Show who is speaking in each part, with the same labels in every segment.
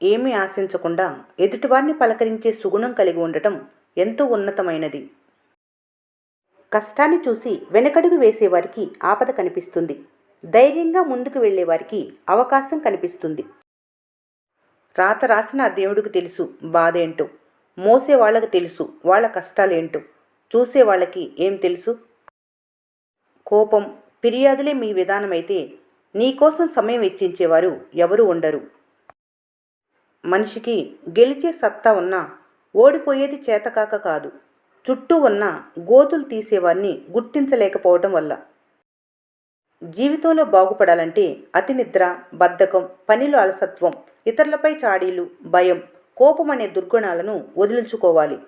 Speaker 1: ఏమీ ఆశించకుండా ఎదుటివారిని పలకరించే సుగుణం కలిగి ఉండటం ఎంతో ఉన్నతమైనది. కష్టాన్ని చూసి వెనకడుగు వేసేవారికి ఆపద కనిపిస్తుంది. ధైర్యంగా ముందుకు వెళ్ళేవారికి అవకాశం కనిపిస్తుంది. రాత రాసిన ఆ దేవుడికి తెలుసు బాధేంటో, మోసే వాళ్ళకి తెలుసు వాళ్ళ కష్టాలేంటో, చూసే వాళ్ళకి ఏం తెలుసు? కోపం, ఫిర్యాదులే మీ విధానమైతే నీకోసం సమయం వెచ్చించేవారు ఎవరూ ఉండరు. మనిషికి గెలిచే సత్తా ఉన్నా ఓడిపోయేది చేతకాక కాదు, చుట్టూ ఉన్న గోతులు తీసేవారిని గుర్తించలేకపోవటం వల్ల. జీవితంలో బాగుపడాలంటే అతి నిద్ర, బద్ధకం, పనిలో అలసత్వం, ఇతరులపై చాడీలు, భయం, కోపం అనే దుర్గుణాలను వదిలించుకోవాలి.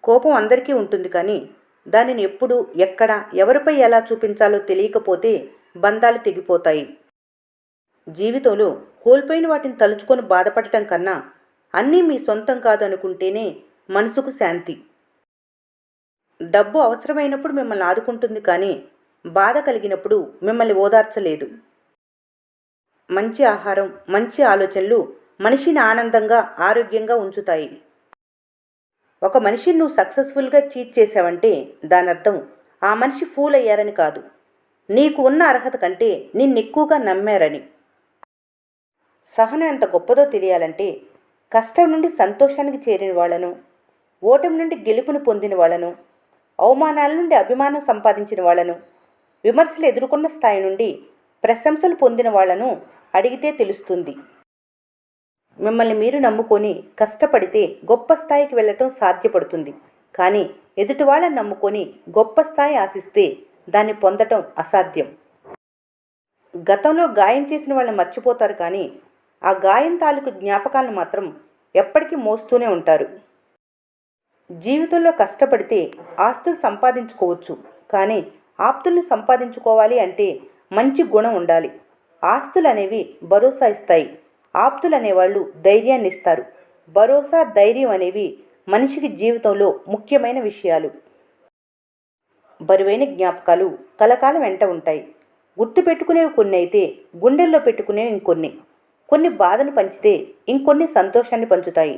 Speaker 1: కోపం అందరికీ ఉంటుంది, కానీ దానిని ఎప్పుడు, ఎక్కడ, ఎవరిపై ఎలా చూపించాలో తెలియకపోతే బంధాలు తెగిపోతాయి. జీవితంలో కోల్పోయిన వాటిని తలుచుకొని బాధపడటం కన్నా అన్నీ మీ సొంతం కాదు అనుకుంటేనే మనసుకు శాంతి. డబ్బు అవసరమైనప్పుడు మిమ్మల్ని ఆదుకుంటుంది, కానీ బాధ కలిగినప్పుడు మిమ్మల్ని ఓదార్చలేదు. మంచి ఆహారం, మంచి ఆలోచనలు మనిషిని ఆనందంగా, ఆరోగ్యంగా ఉంచుతాయి. ఒక మనిషిని నువ్వు సక్సెస్ఫుల్గా చీట్ చేసావంటే దానర్థం ఆ మనిషి ఫూల్ అయ్యారని కాదు, నీకు ఉన్న అర్హత కంటే నిన్నెక్కువగా నమ్మారని. సహనం ఎంత గొప్పదో తెలియాలంటే కష్టం నుండి సంతోషానికి చేరిన వాళ్లను, ఓటమి నుండి గెలుపును పొందిన వాళ్లను, అవమానాల నుండి అభిమానం సంపాదించిన వాళ్లను, విమర్శలు ఎదుర్కొన్న స్థాయి నుండి ప్రశంసలు పొందిన వాళ్లను అడిగితే తెలుస్తుంది. మిమ్మల్ని మీరు నమ్ముకొని కష్టపడితే గొప్ప స్థాయికి వెళ్ళటం సాధ్యపడుతుంది, కానీ ఎదుటి వాళ్ళని నమ్ముకొని గొప్ప స్థాయి ఆశిస్తే దాన్ని పొందటం అసాధ్యం. గతంలో గాయం చేసిన వాళ్ళని మర్చిపోతారు, కానీ ఆ గాయం తాలూకు జ్ఞాపకాలను మాత్రం ఎప్పటికీ మోస్తూనే ఉంటారు. జీవితంలో కష్టపడితే ఆస్తులు సంపాదించుకోవచ్చు, కానీ ఆప్తుల్ని సంపాదించుకోవాలి అంటే మంచి గుణం ఉండాలి. ఆస్తులు అనేవి భరోసా ఇస్తాయి, ఆప్తులు అనేవాళ్ళు ధైర్యాన్ని ఇస్తారు. భరోసా, ధైర్యం అనేవి మనిషికి జీవితంలో ముఖ్యమైన విషయాలు. బరువైన జ్ఞాపకాలు కలకాలం వెంట ఉంటాయి. గుర్తుపెట్టుకునేవి కొన్ని అయితే గుండెల్లో పెట్టుకునేవి ఇంకొన్ని. కొన్ని బాధను పంచితే ఇంకొన్ని సంతోషాన్ని పంచుతాయి.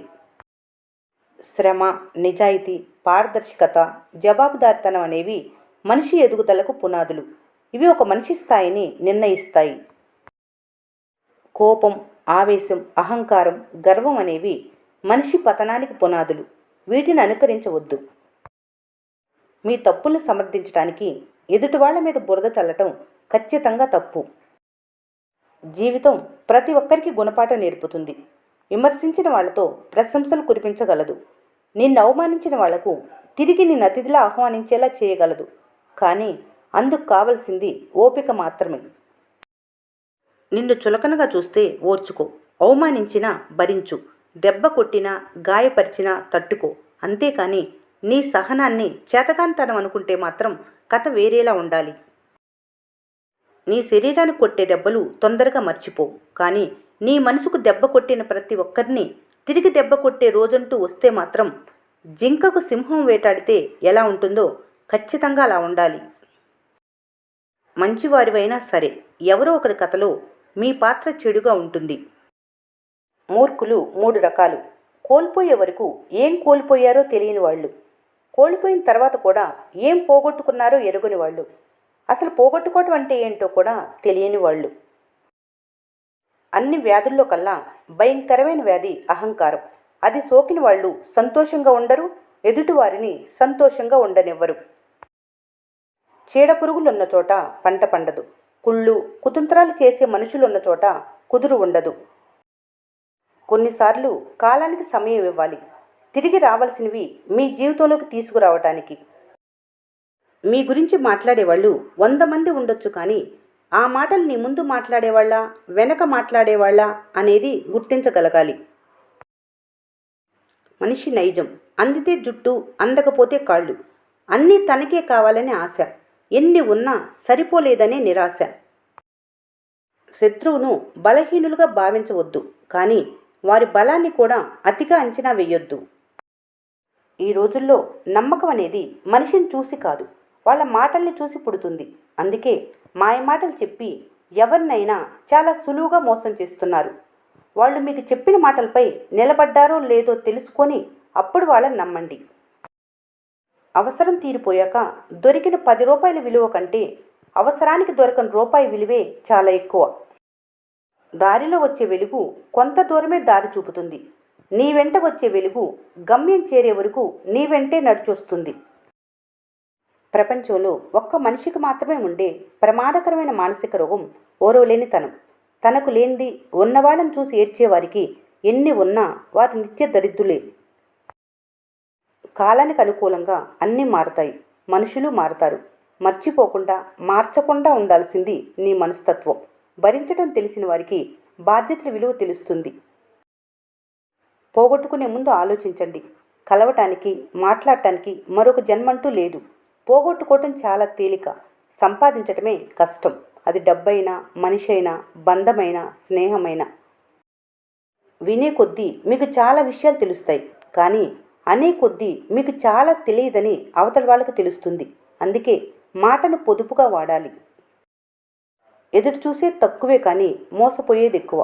Speaker 1: శ్రమ, నిజాయితీ, పారదర్శకత, జవాబుదారితనం అనేవి మనిషి ఎదుగుదలకు పునాదులు. ఇవి ఒక మనిషి స్థాయిని నిర్ణయిస్తాయి. కోపం, ఆవేశం, అహంకారం, గర్వం అనేవి మనిషి పతనానికి పునాదులు. వీటిని అనుకరించవద్దు. మీ తప్పుల్ని సమర్థించడానికి ఎదుటివాళ్ల మీద బురద చల్లటం ఖచ్చితంగా తప్పు. జీవితం ప్రతి ఒక్కరికి గుణపాఠం నేర్పుతుంది. విమర్శించిన వాళ్లతో ప్రశంసలు కురిపించగలదు. నిన్ను అవమానించిన వాళ్లకు తిరిగి నిన్ను అతిథిలా ఆహ్వానించేలా చేయగలదు. కానీ అందుకు కావలసింది ఓపిక మాత్రమే. నిన్ను చులకనగా చూస్తే ఓర్చుకో, అవమానించినా భరించు, దెబ్బ కొట్టినా, గాయపరిచినా తట్టుకో. అంతేకాని నీ సహనాన్ని చేతకాంతనం అనుకుంటే మాత్రం కథ వేరేలా ఉండాలి. నీ శరీరానికి కొట్టే దెబ్బలు తొందరగా మర్చిపో, కానీ నీ మనసుకు దెబ్బ కొట్టిన ప్రతి ఒక్కరిని తిరిగి దెబ్బ కొట్టే రోజంటూ వస్తే మాత్రం జింకకు సింహం వేటాడితే ఎలా ఉంటుందో ఖచ్చితంగా అలా ఉండాలి. మంచివారివైనా సరే ఎవరో ఒకరి కథలో మీ పాత్ర చెడుగా ఉంటుంది. మూర్ఖులు 3 రకాలు. కోల్పోయే వరకు ఏం కోల్పోయారో తెలియని వాళ్ళు, కోల్పోయిన తర్వాత కూడా ఏం పోగొట్టుకున్నారో ఎరుగని వాళ్ళు, అసలు పోగొట్టుకోవటం అంటే ఏంటో కూడా తెలియని వాళ్ళు. అన్ని వ్యాధుల్లో కల్లా భయంకరమైన వ్యాధి అహంకారం. అది సోకిన వాళ్ళు సంతోషంగా ఉండరు, ఎదుటివారిని సంతోషంగా ఉండనివ్వరు. చీడపురుగులున్న చోట పంట పండదు. కుళ్ళు, కుతంత్రాలు చేసే మనుషులున్న చోట కుదురు ఉండదు. కొన్నిసార్లు కాలానికి సమయం ఇవ్వాలి, తిరిగి రావాల్సినవి మీ జీవితంలోకి తీసుకురావటానికి. మీ గురించి మాట్లాడేవాళ్ళు 100 మంది ఉండొచ్చు, కానీ ఆ మాటలు నీ ముందు మాట్లాడేవాళ్ళ, వెనక మాట్లాడేవాళ్ళ అనేది గుర్తించగలగాలి. మనిషి నైజం అందితే జుట్టు, అందకపోతే కాళ్ళు. అన్నీ తనకే కావాలనే ఆశ, ఎన్ని ఉన్నా సరిపోలేదనే నిరాశ. శత్రువును బలహీనులుగా భావించవద్దు, కానీ వారి బలాన్ని కూడా అతిగా అంచనా వేయొద్దు. ఈ రోజుల్లో నమ్మకం అనేది మనిషిని చూసి కాదు, వాళ్ళ మాటల్ని చూసి పుడుతుంది. అందుకే మాయమాటలు చెప్పి ఎవరినైనా చాలా సులువుగా మోసం చేస్తున్నారు. వాళ్ళు మీకు చెప్పిన మాటలపై నిలబడ్డారో లేదో తెలుసుకొని అప్పుడు వాళ్ళని నమ్మండి. అవసరం తీరిపోయాక దొరికిన 10 రూపాయల విలువ కంటే అవసరానికి దొరకని రూపాయి విలువే చాలా ఎక్కువ. దారిలో వచ్చే వెలుగు కొంత దూరమే దారి చూపుతుంది. నీ వెంట వచ్చే వెలుగు గమ్యం చేరే వరకు నీ వెంటే నడిచొస్తుంది. ప్రపంచంలో ఒక్క మనిషికి మాత్రమే ఉండే ప్రమాదకరమైన మానసిక రోగం ఓర్వలేనితనం. తనకు లేనిది ఉన్నవాళ్ళని చూసి ఏడ్చేవారికి ఎన్ని ఉన్నా వారు నిత్య దరిద్రులే. కాలానికి అనుకూలంగా అన్నీ మారతాయి, మనుషులు మారతారు. మర్చిపోకుండా మార్చకుండా ఉండాల్సింది నీ మనస్తత్వం. భరించడం తెలిసిన వారికి బాధ్యతల విలువ తెలుస్తుంది. పోగొట్టుకునే ముందు ఆలోచించండి. కలవటానికి మాట్లాడటానికి మరొక జన్మంటూ లేదు. పోగొట్టుకోవటం చాలా తేలిక, సంపాదించటమే కష్టం. అది డబ్బైనా, మనిషి అయినా, బంధమైనా, స్నేహమైనా. వినే కొద్దీ మీకు చాలా విషయాలు తెలుస్తాయి, కానీ అనే కొద్దీ మీకు చాలా తెలియదని అవతల వాళ్ళకు తెలుస్తుంది. అందుకే మాటను పొదుపుగా వాడాలి. ఎదురు చూసే తక్కువే కానీ మోసపోయేది ఎక్కువ.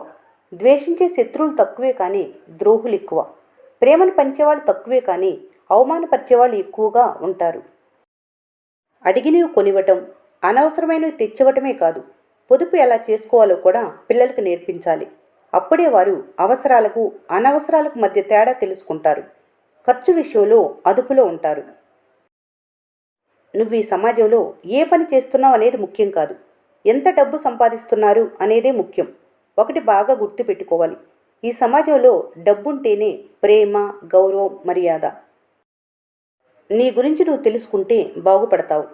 Speaker 1: ద్వేషించే శత్రువులు తక్కువే కానీ ద్రోహులు ఎక్కువ. ప్రేమను పంచేవాళ్ళు తక్కువే కానీ అవమానపరిచేవాళ్ళు ఎక్కువగా ఉంటారు. అడిగినవి కొనివ్వటం, అనవసరమైనవి తెచ్చివ్వటమే కాదు, పొదుపు ఎలా చేసుకోవాలో కూడా పిల్లలకు నేర్పించాలి. అప్పుడే వారు అవసరాలకు అనవసరాలకు మధ్య తేడా తెలుసుకుంటారు. ఖర్చు విషయంలో అదుపులో ఉంటారు. నువ్వు ఈ సమాజంలో ఏ పని చేస్తున్నావు అనేది ముఖ్యం కాదు, ఎంత డబ్బు సంపాదిస్తున్నారు అనేదే ముఖ్యం. ఒకటి బాగా గుర్తుపెట్టుకోవాలి, ఈ సమాజంలో డబ్బుంటేనే ప్రేమ, గౌరవం, మర్యాద. నీ గురించి నువ్వు తెలుసుకుంటే బాగుపడతావు.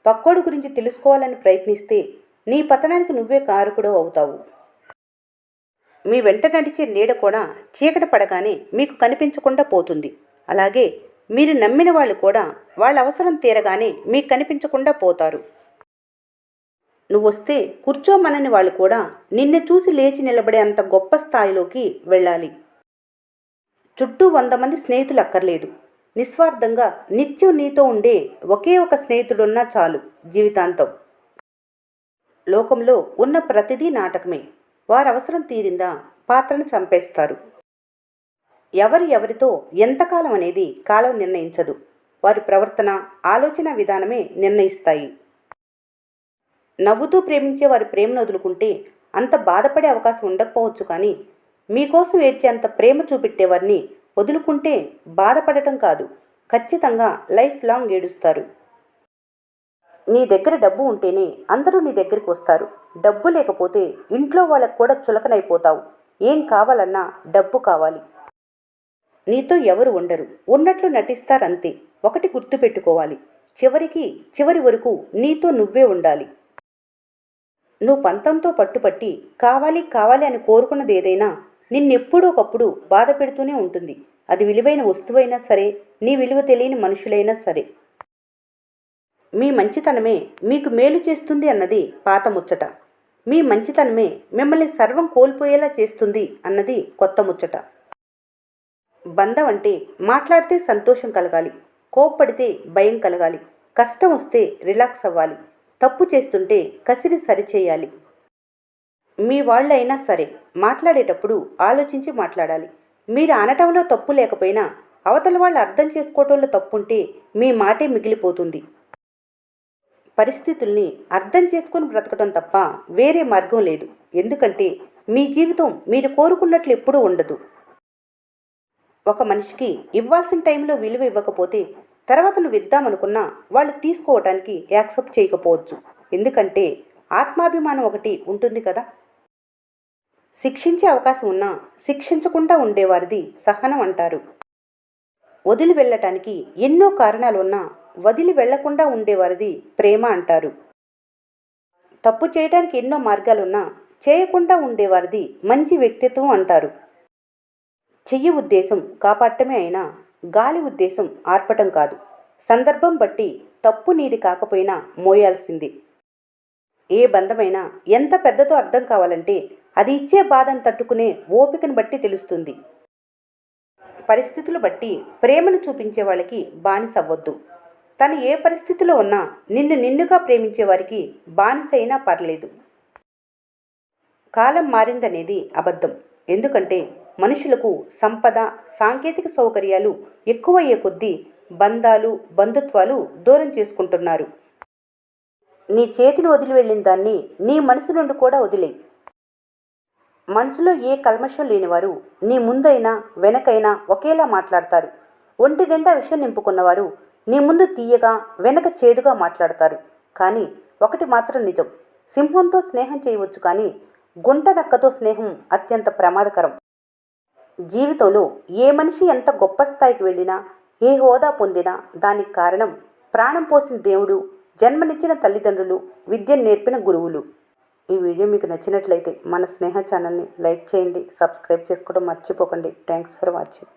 Speaker 1: పక్కోడు గురించి తెలుసుకోవాలని ప్రయత్నిస్తే నీ పతనానికి నువ్వే కారకుడు అవుతావు. మీ వెంట నడిచే నీడ కూడా చీకటి పడగానే మీకు కనిపించకుండా పోతుంది. అలాగే మీరు నమ్మిన వాళ్ళు కూడా వాళ్ళ అవసరం తీరగానే మీకు కనిపించకుండా పోతారు. నువ్వొస్తే కూర్చోమనని వాళ్ళు కూడా నిన్ను చూసి లేచి నిలబడే అంత గొప్ప స్థాయిలోకి వెళ్ళాలి. చుట్టూ 100 మంది స్నేహితులు అక్కర్లేదు. నిస్వార్థంగా నిత్యం నీతో ఉండే ఒకే ఒక స్నేహితుడున్నా చాలు జీవితాంతం. లోకంలో ఉన్న ప్రతిదీ నాటకమే. వారి అవసరం తీరిందా పాత్రను చంపేస్తారు. ఎవరితో ఎంతకాలం అనేది కాలం నిర్ణయించదు. వారి ప్రవర్తన, ఆలోచన విధానమే నిర్ణయిస్తాయి. నవ్వుతూ ప్రేమించే వారి ప్రేమను వదులుకుంటే అంత బాధపడే అవకాశం ఉండకపోవచ్చు, కానీ మీకోసం ఏడ్చే అంత ప్రేమ చూపెట్టేవారిని వదులుకుంటే బాధపడటం కాదు, ఖచ్చితంగా లైఫ్ లాంగ్ ఏడుస్తారు. నీ దగ్గర డబ్బు ఉంటేనే అందరూ నీ దగ్గరికి వస్తారు. డబ్బు లేకపోతే ఇంట్లో వాళ్ళకు కూడా చులకనైపోతావు. ఏం కావాలన్నా డబ్బు కావాలి. నీతో ఎవరు ఉండరు, ఉన్నట్లు నటిస్తారంతే. ఒకటి గుర్తుపెట్టుకోవాలి, చివరి వరకు నీతో నువ్వే ఉండాలి. నువ్వు పంతంతో పట్టుపట్టి కావాలి అని కోరుకున్నది ఏదైనా నిన్నెప్పుడో ఒకప్పుడు బాధ పెడుతూనే ఉంటుంది. అది విలువైన వస్తువైనా సరే, నీ విలువ తెలియని మనుషులైనా సరే. మీ మంచితనమే మీకు మేలు చేస్తుంది అన్నది పాత ముచ్చట. మీ మంచితనమే మిమ్మల్ని సర్వం కోల్పోయేలా చేస్తుంది అన్నది కొత్త ముచ్చట. బంధం అంటే మాట్లాడితే సంతోషం కలగాలి, కోప్పడితే భయం కలగాలి, కష్టం వస్తే రిలాక్స్ అవ్వాలి, తప్పు చేస్తుంటే కసిరి సరిచేయాలి. మీ వాళ్ళైనా సరే మాట్లాడేటప్పుడు ఆలోచించి మాట్లాడాలి. మీరు అనటంలో తప్పు లేకపోయినా అవతల వాళ్ళు అర్థం చేసుకోవటంలో తప్పుంటే మీ మాటే మిగిలిపోతుంది. పరిస్థితుల్ని అర్థం చేసుకొని బ్రతకటం తప్ప వేరే మార్గం లేదు. ఎందుకంటే మీ జీవితం మీరు కోరుకున్నట్లు ఎప్పుడూ ఉండదు. ఒక మనిషికి ఇవ్వాల్సిన టైంలో విలువ ఇవ్వకపోతే తర్వాత నువ్వు ఇద్దామనుకున్నా వాళ్ళు తీసుకోవటానికి యాక్సెప్ట్ చేయకపోవచ్చు. ఎందుకంటే ఆత్మాభిమానం ఒకటి ఉంటుంది కదా. శిక్షించే అవకాశం ఉన్నా శిక్షించకుండా ఉండేవారిది సహనం అంటారు. వదిలి వెళ్ళటానికి ఎన్నో కారణాలు ఉన్నా వదిలి వెళ్లకుండా ఉండేవారిది ప్రేమ అంటారు. తప్పు చేయడానికి ఎన్నో మార్గాలున్నా చేయకుండా ఉండేవారిది మంచి వ్యక్తిత్వం అంటారు. చెయ్యి ఉద్దేశం కాపాడటమే అయినా గాలి ఉద్దేశం ఆర్పటం కాదు. సందర్భం బట్టి తప్పు నీది కాకపోయినా మోయాల్సింది. ఏ బంధమైనా ఎంత పెద్దదో అర్థం కావాలంటే అది ఇచ్చే బాధను తట్టుకునే ఓపికను బట్టి తెలుస్తుంది. పరిస్థితులు బట్టి ప్రేమను చూపించే వాళ్ళకి బానిసవ్వద్దు. తను ఏ పరిస్థితిలో ఉన్నా నిన్నుగా ప్రేమించే వారికి బానిస అయినా పర్లేదు. కాలం మారిందనేది అబద్ధం. ఎందుకంటే మనుషులకు సంపద, సాంకేతిక సౌకర్యాలు ఎక్కువయ్యే కొద్దీ బంధాలు, బంధుత్వాలు దూరం చేసుకుంటున్నారు. నీ చేతిని వదిలి వెళ్ళిన దాన్ని నీ మనసు నుండి కూడా వదిలేయి. మనసులో ఏ కల్మషం లేనివారు నీ ముందైనా వెనకైనా ఒకేలా మాట్లాడతారు. ఒంటి నిండా విషయం నింపుకున్నవారు నీ ముందు తీయగా, వెనక చేదుగా మాట్లాడతారు. కానీ ఒకటి మాత్రం నిజం, సింహంతో స్నేహం చేయవచ్చు, కానీ గుంట నక్కతో స్నేహం అత్యంత ప్రమాదకరం. జీవితంలో ఏ మనిషి ఎంత గొప్ప స్థాయికి వెళ్ళినా, ఏ హోదా పొందినా దానికి కారణం ప్రాణం పోసిన దేవుడు, జన్మనిచ్చిన తల్లిదండ్రులు, విద్యను నేర్పిన గురువులు. ఈ వీడియో మీకు నచ్చినట్లయితే మన స్నేహ ఛానల్ని లైక్ చేయండి, సబ్స్క్రైబ్ చేసుకోవడం మర్చిపోకండి. Thanks for watching.